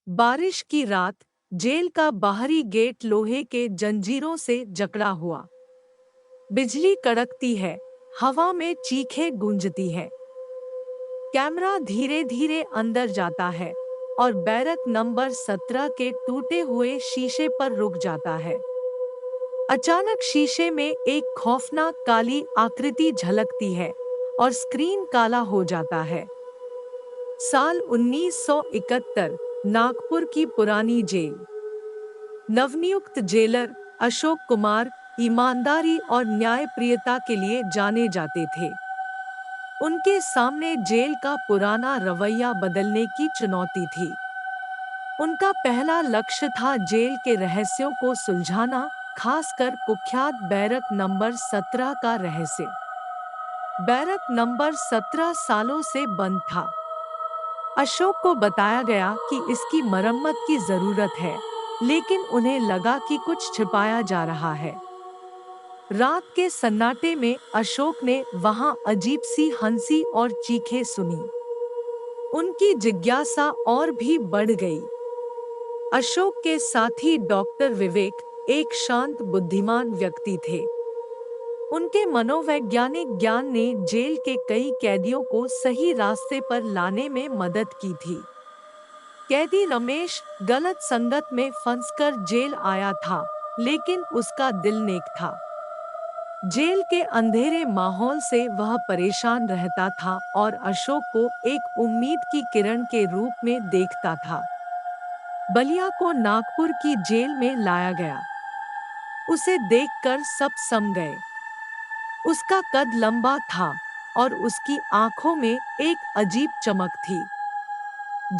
बारिश की रात, जेल का बाहरी गेट लोहे के जंजीरों से जकड़ा हुआ। बिजली कड़कती है, हवा में चीखें गूंजती है। कैमरा धीरे धीरे अंदर जाता है और बैरक नंबर 17 के टूटे हुए शीशे पर रुक जाता है। अचानक शीशे में एक खौफनाक काली आकृति झलकती है और स्क्रीन काला हो जाता है। साल 1971, नागपुर की पुरानी जेल। नवनियुक्त जेलर अशोक कुमार ईमानदारी और न्यायप्रियता के लिए जाने जाते थे। उनके सामने जेल का पुराना रवैया बदलने की चुनौती थी। उनका पहला लक्ष्य था जेल के रहस्यों को सुलझाना, खासकर कुख्यात बैरक नंबर 17 का रहस्य। बैरक नंबर 17 सालों से बंद था। अशोक को बताया गया कि इसकी मरम्मत की जरूरत है, लेकिन उन्हें लगा कि कुछ छिपाया जा रहा है। रात के सन्नाटे में अशोक ने वहां अजीब सी हंसी और चीखें सुनी। उनकी जिज्ञासा और भी बढ़ गई। अशोक के साथी डॉक्टर विवेक, एक शांत बुद्धिमान व्यक्ति थे। उनके मनोवैज्ञानिक ज्ञान ने जेल के कई कैदियों को सही रास्ते पर लाने में मदद की थी। कैदी रमेश गलत संगत में फंसकर जेल आया था, लेकिन उसका दिल नेक था। जेल के अंधेरे माहौल से वह परेशान रहता था और अशोक को एक उम्मीद की किरण के रूप में देखता था। बलिया को नागपुर की जेल में लाया गया। उसे देखकर सब सम गए। उसका कद लंबा था और उसकी आंखों में एक अजीब चमक थी।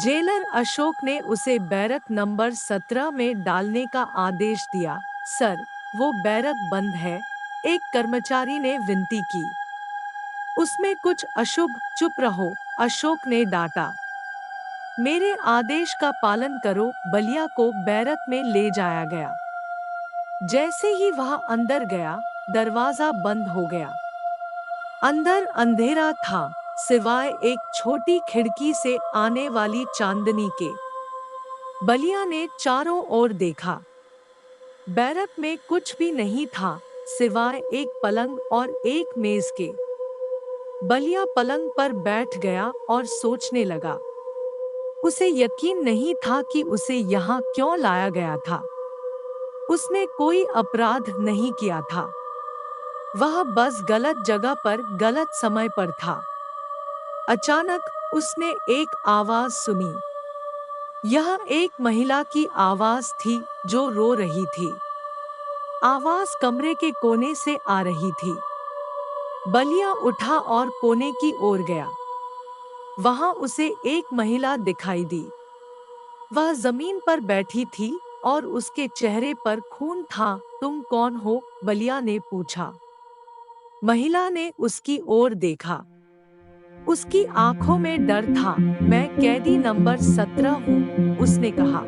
जेलर अशोक ने उसे बैरक नंबर 17 में डालने का आदेश दिया। सर, वो बैरक बंद है, एक कर्मचारी ने विनती की। उसमें कुछ अशुभ। चुप रहो, अशोक ने डांटा। मेरे आदेश का पालन करो। बलिया को बैरक में ले जाया गया। जैसे ही वह अंदर गया, दरवाजा बंद हो गया। अंदर अंधेरा था, सिवाय एक छोटी खिड़की से आने वाली चांदनी के। बलिया ने चारों ओर देखा। बैरक में कुछ भी नहीं था, सिवाय एक पलंग और एक मेज के। बलिया पलंग पर बैठ गया और सोचने लगा। उसे यकीन नहीं था कि उसे यहाँ क्यों लाया गया था। उसने कोई अपराध नहीं किया था। वह बस गलत जगह पर गलत समय पर था। अचानक उसने एक आवाज सुनी। यह एक महिला की आवाज थी जो रो रही थी। आवाज कमरे के कोने से आ रही थी। बलिया उठा और कोने की ओर गया। वहां उसे एक महिला दिखाई दी। वह जमीन पर बैठी थी और उसके चेहरे पर खून था। तुम कौन हो? बलिया ने पूछा। महिला ने उसकी ओर देखा। उसकी आंखों में डर था। मैं कैदी नंबर 17 हूँ, उसने कहा।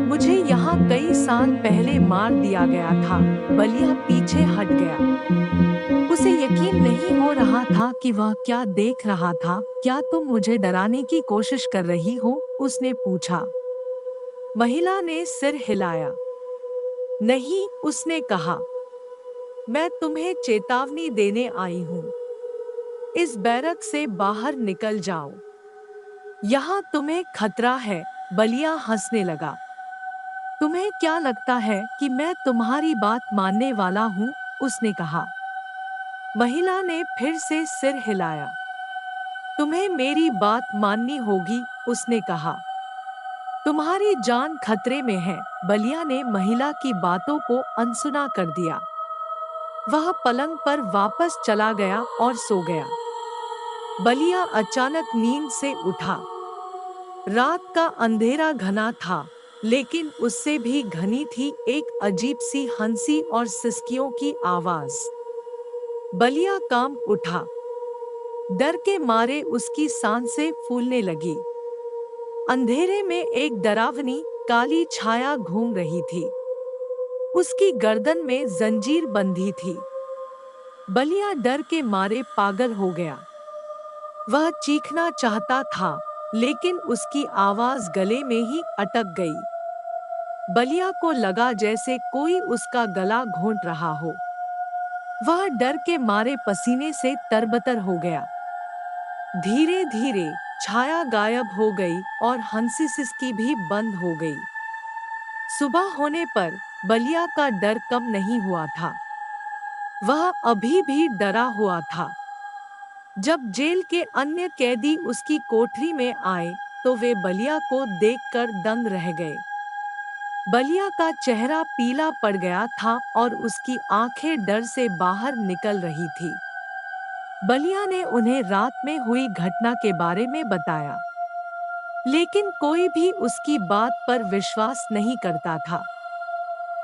मुझे यहाँ कई साल पहले मार दिया गया था। बलिया पीछे हट गया। उसे यकीन नहीं हो रहा था कि वह क्या देख रहा था। क्या तुम मुझे डराने की कोशिश कर रही हो? उसने पूछा। महिला ने सिर हिलाया। नहीं, उसने कहा। मैं तुम्हें चेतावनी देने आई हूँ। इस बैरक से बाहर निकल जाओ। यहाँ तुम्हें खतरा है। बलिया हंसने लगा। तुम्हें क्या लगता है कि मैं तुम्हारी बात मानने वाला हूँ? उसने कहा। महिला ने फिर से सिर हिलाया। तुम्हें मेरी बात माननी होगी, उसने कहा। तुम्हारी जान खतरे में है। बलिया ने महिला की बातों को अनसुना कर दिया। वह पलंग पर वापस चला गया और सो गया। बलिया अचानक नींद से उठा। रात का अंधेरा घना था, लेकिन उससे भी घनी थी एक अजीब सी हंसी और सिसकियों की आवाज। बलिया कांप उठा। डर के मारे उसकी सांसें फूलने लगी। अंधेरे में एक डरावनी काली छाया घूम रही थी। उसकी गर्दन में जंजीर बंधी थी। बलिया डर के मारे पागल हो गया। वह चीखना चाहता था, लेकिन उसकी आवाज गले में ही अटक गई। बलिया को लगा जैसे कोई उसका गला घोंट रहा हो। वह डर के मारे पसीने से तरबतर हो गया। धीरे धीरे छाया गायब हो गई और हंसी सिसकी भी बंद हो गई। सुबह होने पर बलिया का डर कम नहीं हुआ था। वह अभी भी डरा हुआ था। जब जेल के अन्य कैदी उसकी कोठरी में आए, तो वे बलिया को देखकर दंग रह गए। बलिया का चेहरा पीला पड़ गया था और उसकी आंखें डर से बाहर निकल रही थी। बलिया ने उन्हें रात में हुई घटना के बारे में बताया, लेकिन कोई भी उसकी बात पर विश्वास नहीं करता था।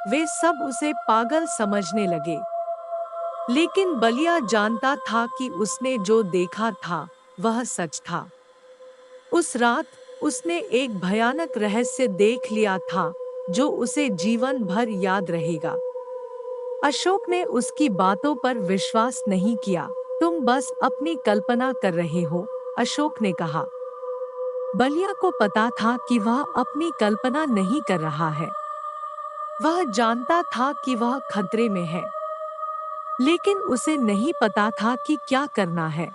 वे सब उसे पागल समझने लगे। लेकिन बलिया जानता था कि उसने जो देखा था वह सच था। उस रात उसने एक भयानक रहस्य देख लिया था, जो उसे जीवन भर याद रहेगा। अशोक ने उसकी बातों पर विश्वास नहीं किया। तुम बस अपनी कल्पना कर रहे हो, अशोक ने कहा। बलिया को पता था कि वह अपनी कल्पना नहीं कर रहा है। वह जानता था कि वह खतरे में है, लेकिन उसे नहीं पता था कि क्या करना है।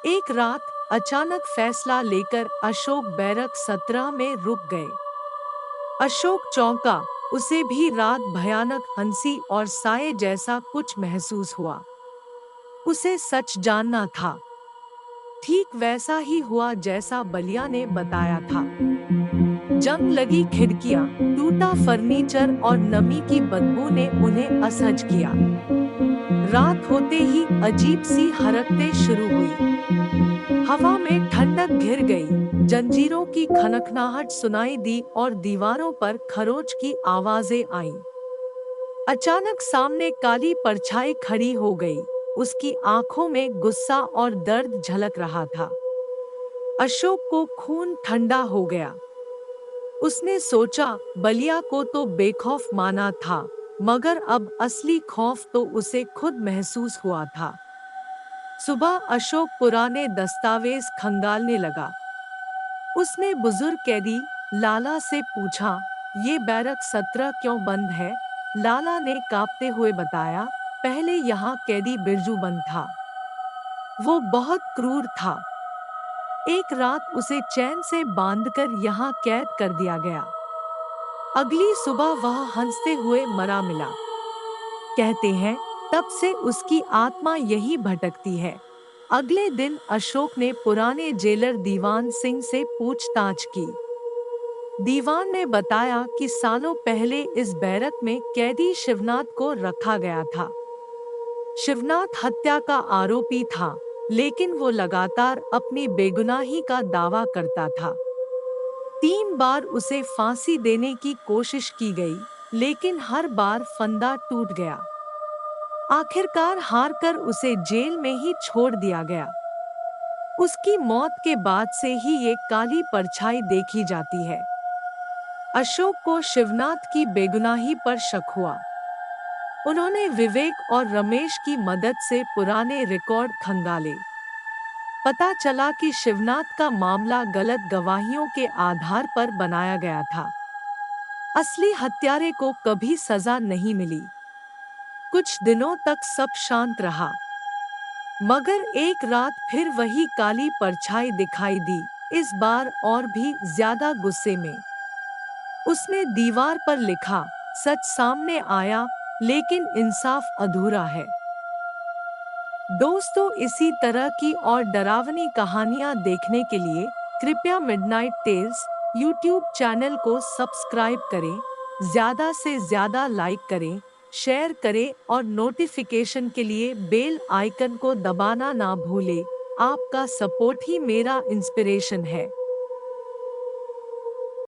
एक रात अचानक फैसला लेकर अशोक बैरक 17 में रुक गए। अशोक चौंका। उसे भी रात भयानक हंसी और साए जैसा कुछ महसूस हुआ। उसे सच जानना था। ठीक वैसा ही हुआ जैसा बलिया ने बताया था। जंग लगी खिड़कियां, टूटा फर्नीचर और नमी की बदबू ने उन्हें असहज किया। रात होते ही अजीब सी हरकतें शुरू हुई। हवा में ठंडक घिर गई, जंजीरों की खनखनाहट सुनाई दी और दीवारों पर खरोच की आवाजें आईं। अचानक सामने काली परछाई खड़ी हो गई। उसकी आंखों में गुस्सा और दर्द झलक रहा था। अशोक को खून ठंडा हो गया। उसने सोचा, बलिया को तो बेखौफ माना था, मगर अब असली खौफ तो उसे खुद महसूस हुआ था। सुबह अशोक पुराने दस्तावेज खंगालने लगा। उसने बुजुर्ग कैदी लाला से पूछा, ये बैरक 17 क्यों बंद है? लाला ने कांपते हुए बताया, पहले यहाँ कैदी बिरजू बंद था। वो बहुत क्रूर था। एक रात उसे चैन से बांधकर यहाँ कैद कर दिया गया। अगली सुबह वह हंसते हुए मरा मिला। कहते हैं, तब से उसकी आत्मा यही भटकती है। अगले दिन अशोक ने पुराने जेलर दीवान सिंह से पूछताछ की। दीवान ने बताया कि सालों पहले इस बैरक में कैदी शिवनाथ को रखा गया था। शिवनाथ हत्या का आरोपी था, लेकिन वो लगातार अपनी बेगुनाही का दावा करता था। 3 बार उसे फांसी देने की कोशिश की गई, लेकिन हर बार फंदा टूट गया। आखिरकार हारकर उसे जेल में ही छोड़ दिया गया। उसकी मौत के बाद से ही ये काली परछाई देखी जाती है। अशोक को शिवनाथ की बेगुनाही पर शक हुआ। उन्होंने विवेक और रमेश की मदद से पुराने रिकॉर्ड खंगाले। पता चला कि शिवनाथ का मामला गलत गवाहियों के आधार पर बनाया गया था। असली हत्यारे को कभी सजा नहीं मिली। कुछ दिनों तक सब शांत रहा, मगर एक रात फिर वही काली परछाई दिखाई दी, इस बार और भी ज्यादा गुस्से में। उसने दीवार पर लिखा, सच सामने आया, लेकिन इंसाफ अधूरा है। दोस्तों, इसी तरह की और डरावनी कहानियां देखने के लिए कृपया मिडनाइट टेल्स यूट्यूब चैनल को सब्सक्राइब करें, ज्यादा से ज्यादा लाइक करें, शेयर करें और नोटिफिकेशन के लिए बेल आइकन को दबाना ना भूलें। आपका सपोर्ट ही मेरा इंस्पिरेशन है।